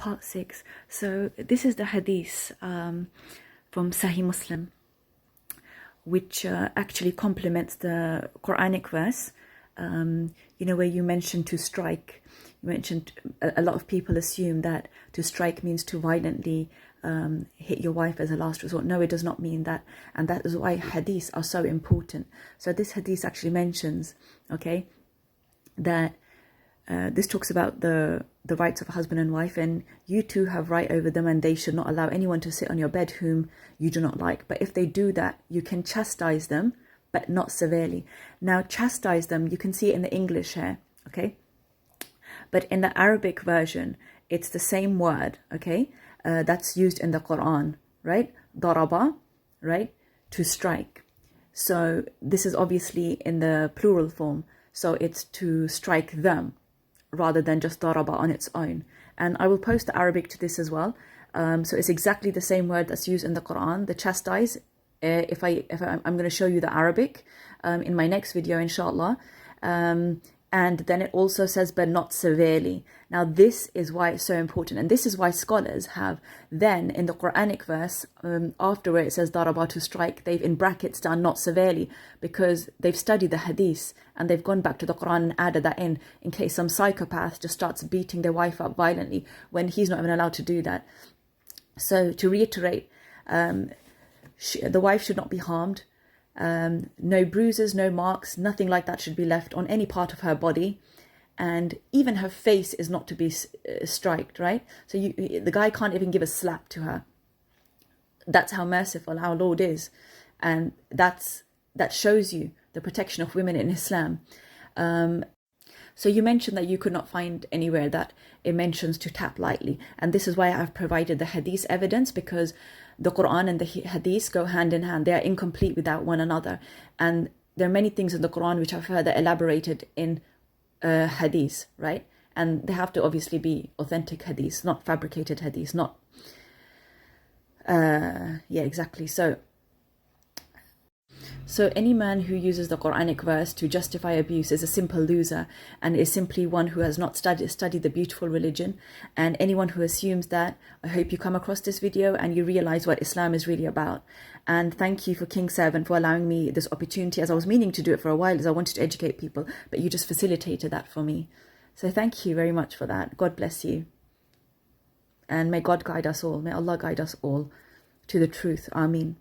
Part 6. So this is the hadith from Sahih Muslim, which actually complements the Quranic verse, where you mentioned to strike. You mentioned a lot of people assume that to strike means to violently hit your wife as a last resort. No, it does not mean that. And that is why hadiths are so important. So this hadith actually mentions, okay, that this talks about the rights of a husband and wife, and you two have right over them, and they should not allow anyone to sit on your bed whom you do not like. But if they do that, you can chastise them, but not severely. Now, chastise them, you can see it in the English here, okay? But in the Arabic version, it's the same word, okay? That's used in the Qur'an, right? Daraba, right? To strike. So this is obviously in the plural form. So it's to strike them, rather than just daraba on its own. And I will post the Arabic to this as well. So it's exactly the same word that's used in the Quran, the chastise. I'm going to show you the Arabic in my next video, inshallah. And then it also says, but not severely. Now, this is why it's so important. And this is why scholars have then, in the Quranic verse, after where it says daraba, to strike, they've in brackets done not severely, because they've studied the hadith and they've gone back to the Quran and added that in case some psychopath just starts beating their wife up violently when he's not even allowed to do that. So to reiterate, the wife should not be harmed. No bruises, no marks, nothing like that should be left on any part of her body, and even her face is not to be striked, right? So the guy can't even give a slap to her. That's how merciful our Lord is, and that shows you the protection of women in Islam. So you mentioned that you could not find anywhere that it mentions to tap lightly, and this is why I've provided the hadith evidence, because the Quran and the hadith go hand in hand. They are incomplete without one another, and there are many things in the Quran which are further elaborated in hadith, right? And they have to obviously be authentic hadiths, not fabricated hadiths, not exactly. So any man who uses the Quranic verse to justify abuse is a simple loser, and is simply one who has not studied the beautiful religion. And anyone who assumes that, I hope you come across this video and you realize what Islam is really about. And thank you for King Servant for allowing me this opportunity, as I was meaning to do it for a while, as I wanted to educate people, but you just facilitated that for me. So thank you very much for that. God bless you. And may God guide us all. May Allah guide us all to the truth. Ameen.